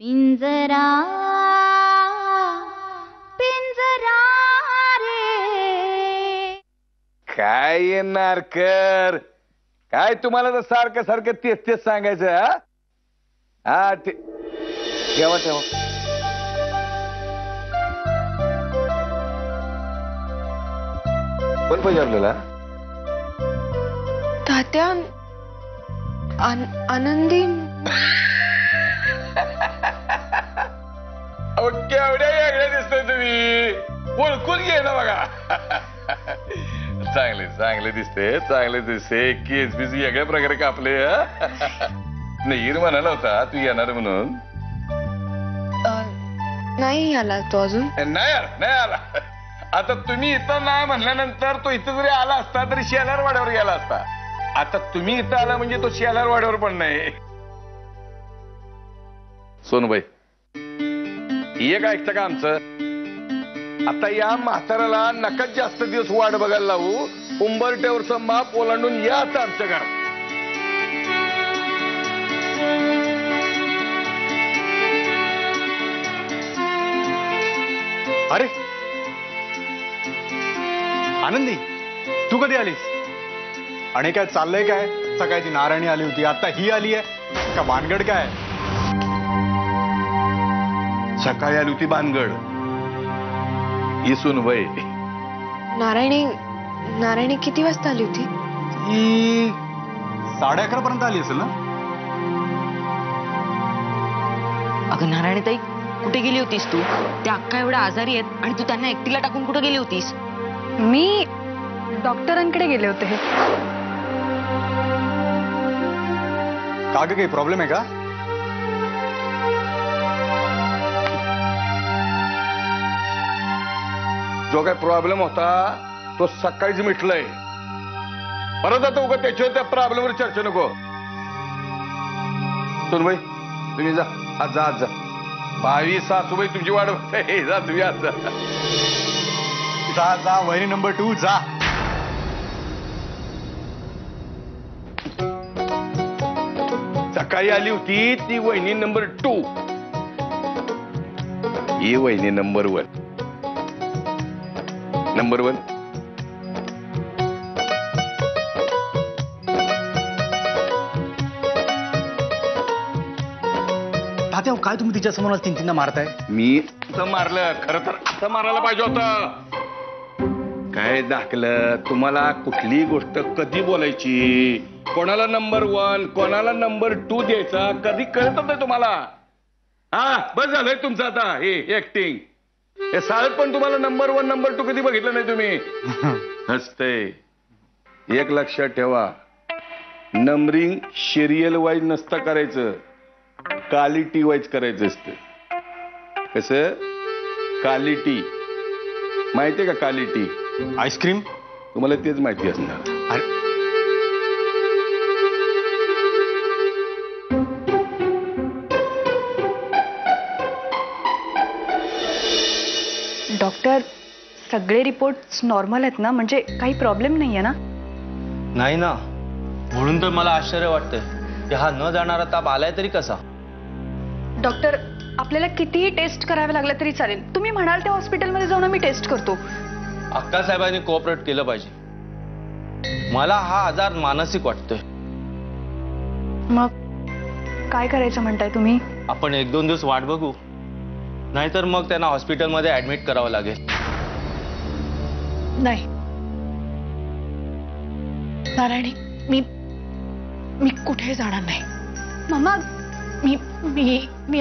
पिंजरा पिंजरा रे काय येणार कर काय तुम्हाला तर सारखं सारखं तेच तेच सांगायचं हा हा ठेवा ठेवा कोण पाहिजे आपल्याला तात्या आनंदी केवढ्या वेगळ्या दिसतोय तुम्ही ओळखून घे ना बघा चांगले चांगले दिसते केस बीस वेगळ्या प्रकारे कापले नाही म्हणाला होता तू येणार म्हणून नाही आला तो अजून नाही आला आता तुम्ही इथं नाही म्हणल्यानंतर तो इथं जरी आला असता तरी शेलार वाड्यावर गेला असता आता तुम्ही इथं आला म्हणजे तो शेलार वाड्यावर पण नाही सोनूबाई एक ऐकतं का आमचं आता या म्हाताऱ्याला नकाच जास्त दिवस वाट बघायला लावू उंबरट्यावरचा माप ओलांडून याच आमच्या घरात अरे आनंदी तू कधी आलीस आणि काय चाललंय काय सकाळी ती नारायणी आली होती आता ही आली आहे का भानगड काय सकाळी आली होती भानगड ही सुनबाई नारायणी किती वाजता आली होती ती 11:30 पर्यंत आली असेल ना अगं नारायणताई कुठे गेली होतीस तू त्या अक्का एवढ्या आजारी आहेत आणि तू त्यांना एकटीला टाकून कुठे गेली होतीस मी डॉक्टरांकडे गेले होते का ग काही प्रॉब्लेम आहे का जो काय प्रॉब्लेम होता तो सकाळीच मिटलाय परत आता उगा त्याच्यावर त्या प्रॉब्लेमवर चर्चा नको सुनबाई तुम्ही जा आज जा भावी सासूबाई तुमची वाट बघताय जा तुम्ही आज जा वहिनी नंबर 2 जा सकाळी आली होती ती वहिनी नंबर 2 ही वहिनी नंबर 1 तात्या काय तुम्ही तिच्या समोर 3-3 मारताय मी तर मारलं खरं तर आता मारायला पाहिजे होतं काय दाखलं तुम्हाला कुठली गोष्ट कधी बोलायची कोणाला नंबर 1 कोणाला नंबर 2 द्यायचा कधी कळत नाही तुम्हाला हा बस झालंय तुमचं आता हे ऍक्टिंग हे शाळेत पण तुम्हाला नंबर 1 नंबर 2 कधी बघितलं नाही तुम्ही हसते एक लक्षात ठेवा नंबरिंग सिरियल वाईज नसतं करायचं क्वालिटी वाईज करायचं असतं कसं क्वालिटी माहितीये का क्वालिटी आईस्क्रीम तुम्हाला तेच माहिती असणार अरे डॉक्टर सगळे रिपोर्ट्स नॉर्मल आहेत ना म्हणजे काही प्रॉब्लेम नाहीये ना नाही ना म्हणून तर मला आश्चर्य वाटतंय की हा न जाणारा ताप आलाय तरी कसा डॉक्टर आपल्याला कितीही टेस्ट करावे लागले तरी चालेल तुम्ही म्हणाल त्या हॉस्पिटलमध्ये जाऊन मी टेस्ट करतो अक्कासाहेबांनी कोऑपरेट केलं पाहिजे मला हा आजार मानसिक वाटतोय मग काय करायचं म्हणताय तुम्ही आपण 1-2 दिवस वाट बघू नाहीतर मग त्यांना हॉस्पिटलमध्ये ऍडमिट करावं लागेल नाही नारायणी मी कुठे जाणार नाही मम्मा मी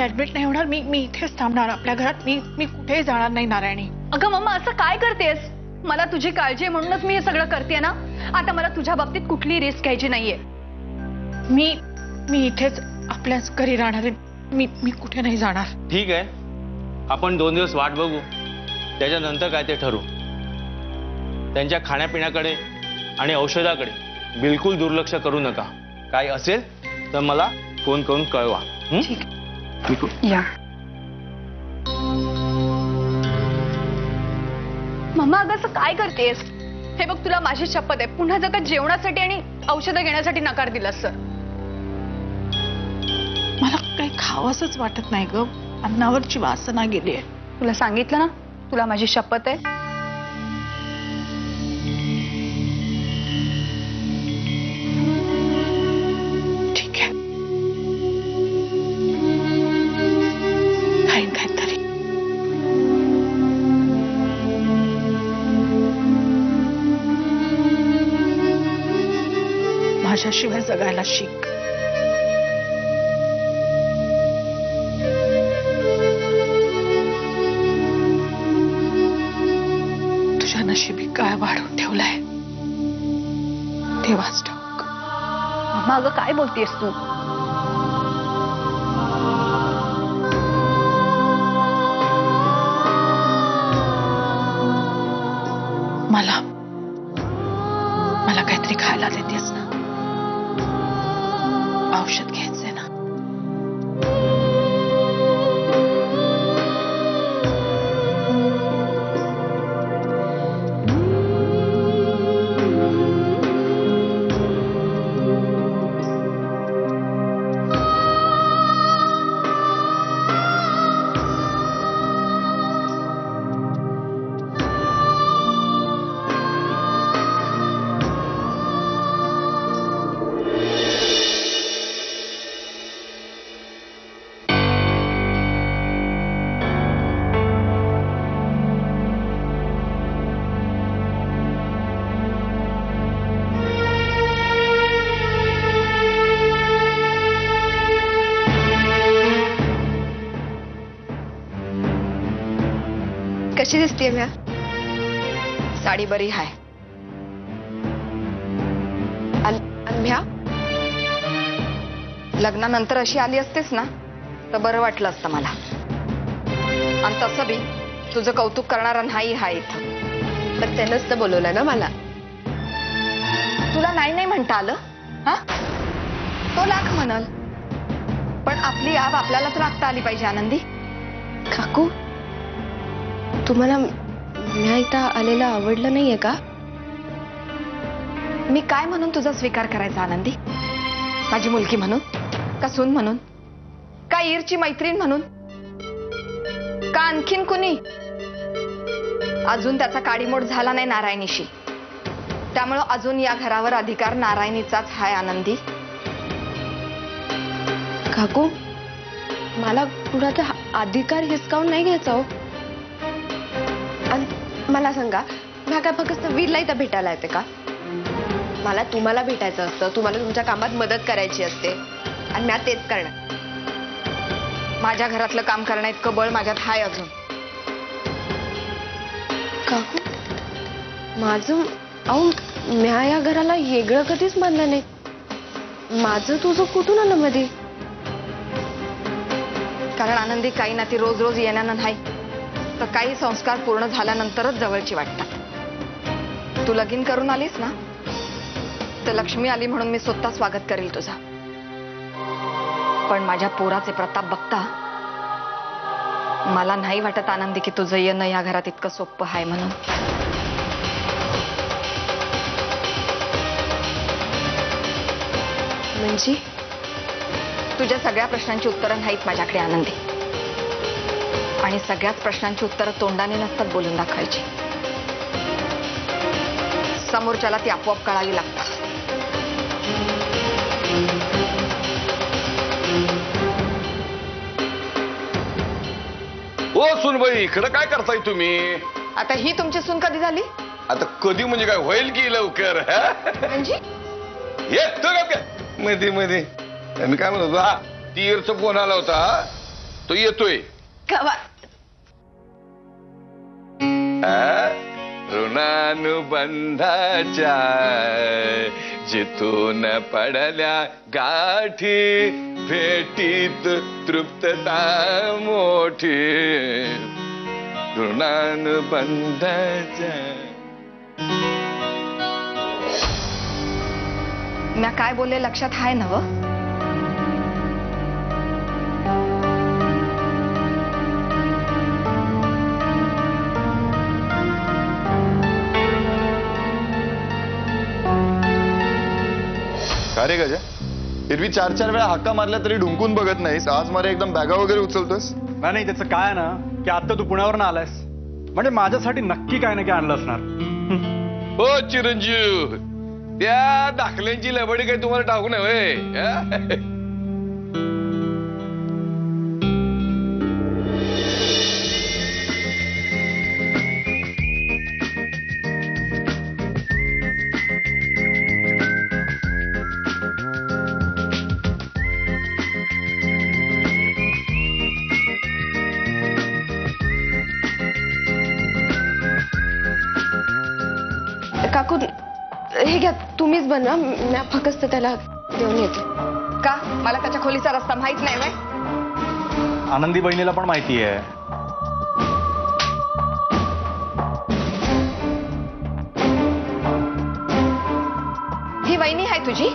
ऍडमिट नाही होणार मी इथेच थांबणार आपल्या घरात मी कुठेही जाणार नाही नारायणी अगं मम्मा असं काय करतेस मला तुझी काळजी आहे म्हणूनच मी हे सगळं करते ना आता मला तुझ्या बाबतीत कुठली रिस्क घ्यायची नाहीये मी इथेच आपल्याच घरी राहणार आहे मी कुठे नाही जाणार ठीक आहे आपण 2 दिवस वाट बघू त्याच्यानंतर काय ते ठरवू त्यांच्या खाण्यापिण्याकडे आणि औषधाकडे बिलकुल दुर्लक्ष करू नका काय असेल तर मला फोन करून कळवा या मम्मा अगं असं काय करतेस हे बघ तुला माझी शपथ आहे पुन्हा जर का जेवणासाठी आणि औषधं घेण्यासाठी नकार दिलास सर मला काही खावंसच वाटत नाही ग. अन्नावरची वासना गेलीये. तुला सांगितलं ना, तुला माझी शपथ आहे. ठीक आहे, खाईन काहीतरी. माझ्याशिवाय जगायला शिक. तुझ्या नशिबी काय वाढून ठेवलंय तेव्हाच ठाऊक. मम्मा, अगं काय बोलतेस तू? मला मला काहीतरी खायला देतेस ना? औषध घ्यायचंय ना? कशी दिसतीये म्या? साडी बरी हाय. म्या लग्नानंतर अशी आली असतेस ना तर बरं वाटलं असतं मला. आणि तसं बी तुझं कौतुक करणारा नाही हा इथं. तर त्यानंच तर बोलवलं ना मला. तुला नाही नाही म्हणता आलं? हा, तो लाख म्हणाल, पण आपली आब आपल्यालाच राखता आली पाहिजे. आनंदी काकू, तुम्हाला म्या इथं आलेलं आवडलं नाहीये का? मी काय म्हणून तुझा स्वीकार करायचा आनंदी? माझी मुलगी म्हणून का सून म्हणून का ईरची मैत्रीण म्हणून का आणखीन कुणी? अजून त्याचा काडीमोड झाला नाही नारायणीशी, त्यामुळं अजून या घरावर अधिकार नारायणीचाच हाय. आनंदी काकू, मला कुणाचा अधिकार हिसकावून नाही घ्यायचा हो. आणि मला सांगा, म्या काय फक्त वीरला इथं भेटायला येते का? मला तुम्हाला भेटायचं असतं, तुम्हाला तुमच्या कामात मदत करायची असते आणि म्या तेच करणार. माझ्या घरातलं काम करण्या इतकं बळ माझ्यात हाय अजून. काकू, माझं अहो, म्या या घराला वेगळं कधीच मानलं नाही. माझं तुझं कुठून आलं मध्ये? कारण आनंदी काही नाती रोज रोज येण्यानं नाही, तर काही संस्कार पूर्ण झाल्यानंतरच जवळची वाटतात. तू लगीन करून आलीस ना, तर लक्ष्मी आली म्हणून मी स्वतः स्वागत करेल तुझा. पण माझ्या पोराचे प्रताप बघता मला नाही वाटत आनंदी की तुझं येणं या घरात इतकं सोपं आहे म्हणून. म्हणजे तुझ्या सगळ्या प्रश्नांची उत्तरं नाहीत माझ्याकडे आनंदी. आणि सगळ्याच प्रश्नांची उत्तरं तोंडाने नसतात बोलून दाखवायची, समोरच्याला ती आपोआप कळावी लागतात. ओ सुनबाई, इकडं काय करताय तुम्ही? आता ही तुमची सून कधी झाली? आता कधी म्हणजे काय होईल की लवकर? म्हणजे येतो का काय मध्ये मध्ये? मी काय म्हणतो, हा तीरचा फोन आला होता, तो येतोय. ऋणानुबंधाच्या जिथून पडल्या गाठी, भेटीत तृप्तता मोठी. ऋणानुबंधाच्या. मी काय बोलले लक्षात आहे नव? का रे गजा, एरवी 4-4 वेळा हाका मारल्या तरी ढुंकून बघत नाहीस, आज मला एकदम बॅगा वगैरे उचलतोस. नाही त्याचं काय आहे ना की आता तू पुण्यावरून आलायस म्हणजे माझ्यासाठी नक्की काय ना काय आणलं असणार. हो चिरंजीव, त्या दाखल्यांची लबडी काही तुम्हाला टाकू नये. काकू हे घ्या, तुम्हीच बनवा, मी फक्त त्याला देऊन येते. का मला त्याच्या खोलीचा रस्ता माहित नाही वय? आनंदी बहिणीला पण माहिती आहे. ही वहिनी आहे तुझी?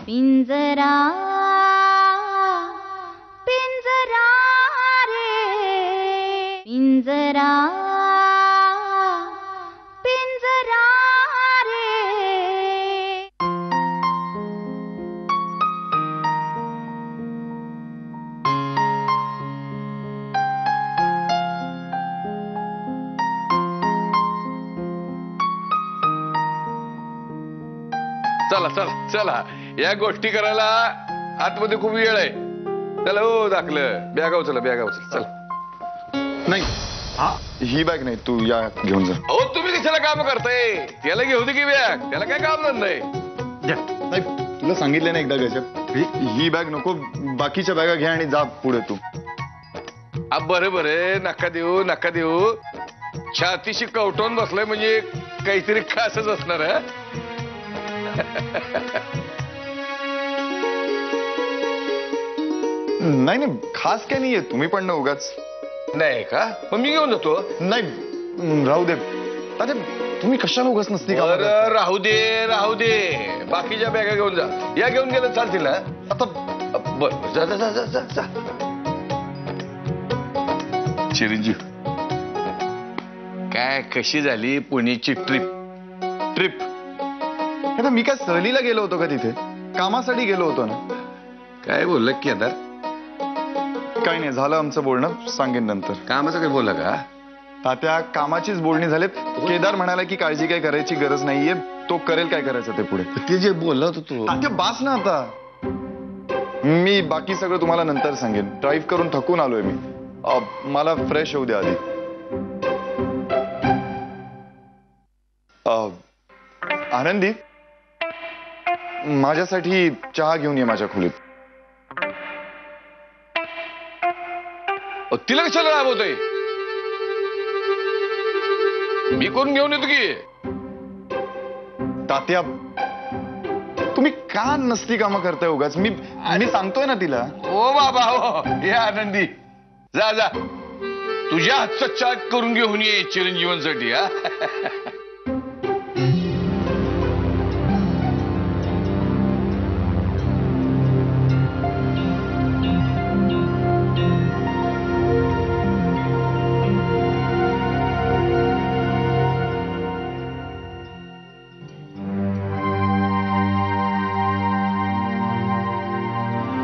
पिंजरा पिंजरा रे पिंजरा पिंजरा रे. चला चला चला, या गोष्टी करायला आतमध्ये खूप वेळ आहे. चला हो दाखलं, बॅगा उचला बॅगा उचला चला. नाही ही बॅग नाही, तू या घेऊन जा. हो तुम्ही कशाला काम करताय? त्याला घेऊ दे की बॅग, त्याला काय काम नाही. नाही तुला सांगितलं ना एकदा गजब, ही बॅग नको, बाकीच्या बॅगा घ्या आणि जा पुढे तू. बरे बरे, नका देऊ नका देऊ. छातीशी कवटवून बसलाय म्हणजे काहीतरी खासच असणार. नाही नाही खास काय नाहीये, तुम्ही पण ना उगाच. नाही का? मग मी घेऊन जातो. नाही राहू दे. अरे तुम्ही कशाला उगाच नसती का? बरं राहू दे राहू दे, बाकीच्या बॅगा घेऊन जा. या घेऊन गेलं चालतील ना? आता बर जा जा जा जा जा. चिरंजीव, काय कशी झाली पुण्याची ट्रिप? ट्रिप आता मी काय सहलीला गेलो होतो का? तिथे कामासाठी गेलो होतो ना. काय बोललं केदार? काय नाही झालं आमचं बोलणं, सांगेन नंतर. कामाचं काय बोललं का? तात्या कामाचीच बोलणी झालेत. केदार म्हणाला की काळजी काय करायची गरज नाहीये, तो करेल काय करायचं ते पुढे. ते जे बोलला होता तू. तात्या बास ना आता, मी बाकी सगळं तुम्हाला नंतर सांगेन. ड्राईव्ह करून थकून आलोय मी, मला फ्रेश होऊ द्या आधी. आनंदी माझ्यासाठी चहा घेऊन ये माझ्या खोलीत. तिला कशाला राबवतोय? मी कोण घेऊन येतो की? तात्या तुम्ही का नसती कामं करताय उगाच? मी सांगतोय ना तिला. ओ बाबा हो, हे आनंदी जा जा, तुझ्या हातचा चहा करून घेऊन ये चिरंजीवांसाठी. हा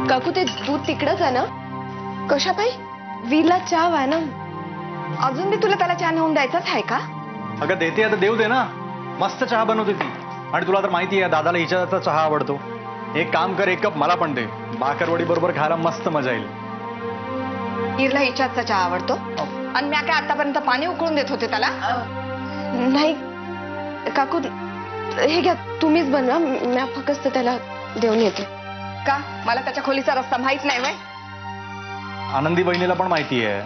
काकू ते दूध तिकडच आहे ना? कशा पाई वीरला चहा आहे ना, अजून मी तुला त्याला चहा नेऊन द्यायचाच आहे का? अगं देते आता, देऊ दे ना. मस्त चहा बनवते ती, आणि तुला तर माहिती आहे दादाला हिच्या हातचा चहा आवडतो. एक काम कर, 1 कप मला पण दे, भाकरवडी बरोबर खायला मस्त मजा येईल. वीरला हिच्याचा चहा आवडतो आणि मी काय आतापर्यंत पाणी उकळून देत होते त्याला? नाही काकू हे घ्या, तुम्हीच बनवा, मी फक्त त्याला देऊन येते. का मला त्याच्या खोलीचा रस्ता माहित नाही वय? आनंदी बहिणीला पण माहिती आहे.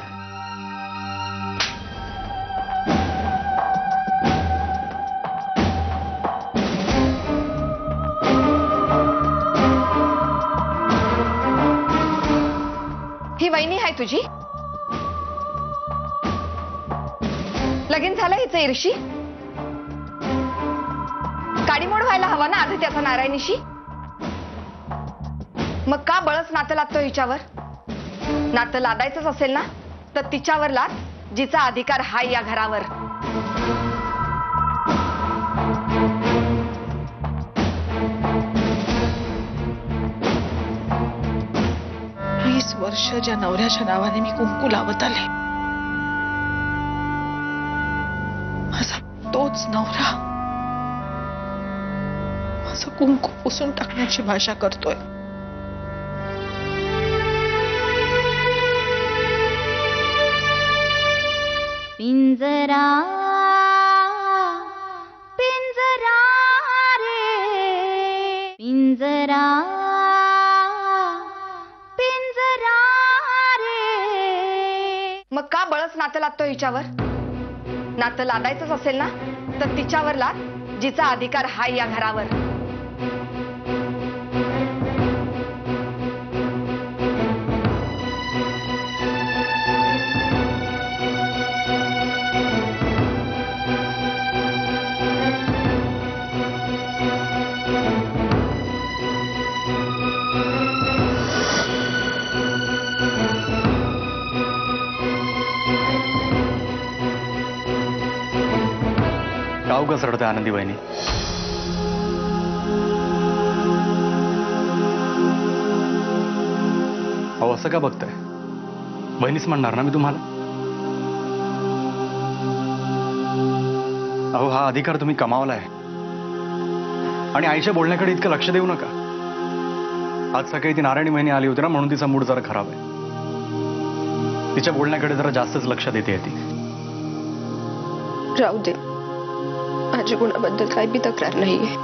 ही वहिनी आहे तुझी? लगीन झालं हिचं ईर्षी? काडीमोड व्हायला हवा ना आधी त्याचा नारायणीशी? मग का बळच नातं लादतो हिच्यावर? नातं लादायचंच असेल ना तर तिच्यावर लाद, जिचा अधिकार हाय या घरावर. वर्ष ज्या नवऱ्याच्या नावाने मी कुंकू लावत आले, माझा तोच नवरा माझं कुंकू पुसून टाकण्याची भाषा करतोय. पिंजरा पिंजरा रे पिंजरा पिंजरा रे. मग का बळच नातं लादतो हिच्यावर? नातं लादायचंच असेल ना तर तिच्यावर लाद, जिचा अधिकार हाय या घरावर. गाव घसरतंय आनंदी बहिणी. अहो असं का बघताय? बहिणीच म्हणणार ना मी तुम्हाला. अहो हा अधिकार तुम्ही कमावलाय आणि आईच्या बोलण्याकडे इतकं लक्ष देऊ नका. आज सकाळी ती नारायणी बहिणी आली होती ना, म्हणून तिचा मूड जरा खराब आहे. तिच्या बोलण्याकडे जरा जास्तच लक्ष देते ती. राहू दे, माझ्या गुणाबद्दल काही बी तक्रार नाहीये.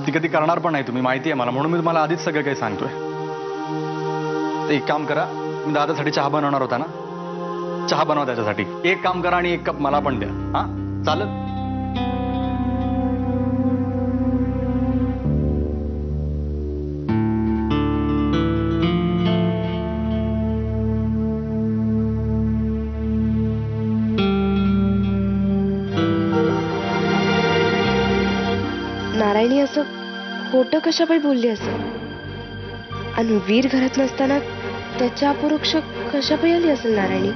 ती कधी करणार पण नाही, तुम्ही माहिती आहे मला, म्हणून मी तुम्हाला आधीच सगळं काही सांगतोय. तर एक काम करा, मी दादासाठी चहा बनवणार होता ना, चहा बनवा त्याच्यासाठी. एक काम करा आणि 1 कप मला पण द्या. हा चालेल? नारायणी असं खोटं कशापाई बोलली असं? आणि वीर घरात नसताना त्याच्या अपरोक्ष कशापाई आली असेल नारायणी?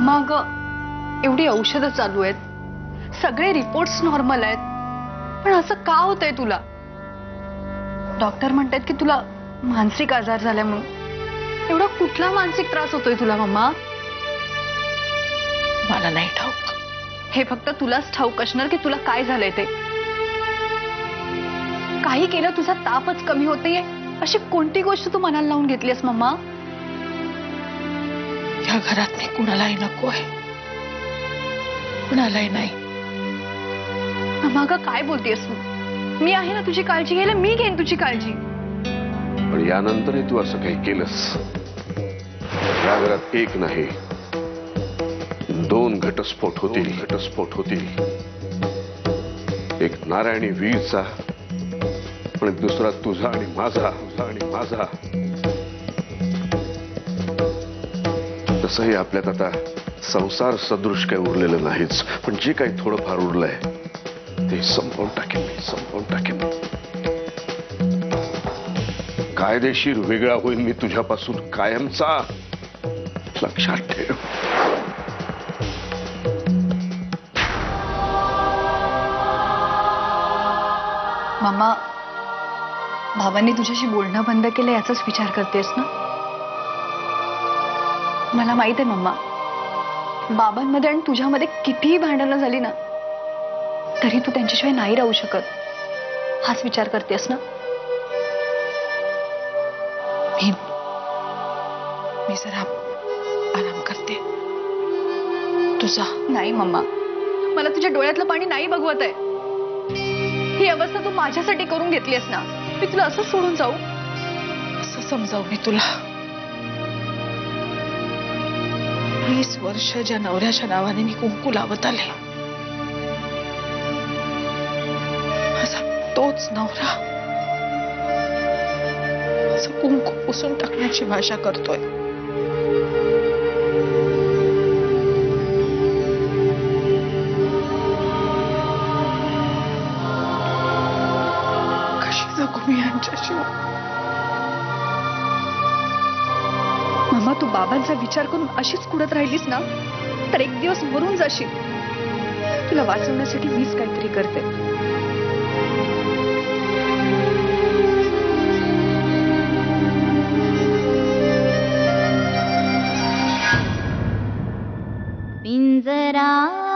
मग एवढी औषधं चालू आहेत, सगळे रिपोर्ट्स नॉर्मल आहेत, पण असं का होतंय तुला? डॉक्टर म्हणतात की तुला मानसिक आजार झालाय म्हणून. एवढा कुठला मानसिक त्रास होतोय तुला मम्मा? मला नाही ठाऊक. हे फक्त तुलाच ठाऊक असणार की तुला काय झालंय ते. काही केलं तुझा तापच कमी होतेय अशी कोणती गोष्ट तू मनाला लावून घेतलीस मम्मा? या घरात मी कुणालाही नको आहे, कुणालाही नाही. मग काय बोलतेस तू? मी आहे ना तुझी काळजी घ्यायला, मी घेईन तुझी काळजी. पण यानंतरही तू असं काही केलंस, या घरात 1 नाही 2 घटस्फोट होतील. एक नारायणी वीरचा आणि दुसरा तुझा आणि माझा. तसंही आपल्यात आता संसार सदृश काही उरलेलं नाहीच, पण जे काही थोडंफार उरलंय ते संपवून टाकेन. कायदेशीर वेगळा होईल मी तुझ्यापासून कायमचा, लक्षात ठेव. मामा, बाबांनी तुझ्याशी बोलणं बंद केलं याचाच विचार करतेस ना? मला माहित आहे मम्मा, बाबांमध्ये आणि तुझ्यामध्ये कितीही भांडणं झाली ना तरी तू त्यांच्याशिवाय नाही राहू शकत, हाच विचार करतेस ना? मी जरा आराम करते. तुझा नाही मम्मा, मला तुझ्या डोळ्यातलं पाणी नाही बघवत आहे. ही अवस्था तू माझ्यासाठी करून घेतलीस ना, मी तुला असं सोडून जाऊ? असं समजावू मी तुला? 20 वर्ष ज्या नवऱ्याच्या नावाने मी कुंकू लावत आले, माझा तोच नवरा माझं कुंकू पुसून टाकण्याची भाषा करतोय. कशी जगू मी यांच्याशिवाय? तू बाबांचा विचार करून अशीच कुडत राहिलीस ना तर एक दिवस मरून जाशील. तुला वाचवण्यासाठी मीच काहीतरी करते. पिंजरा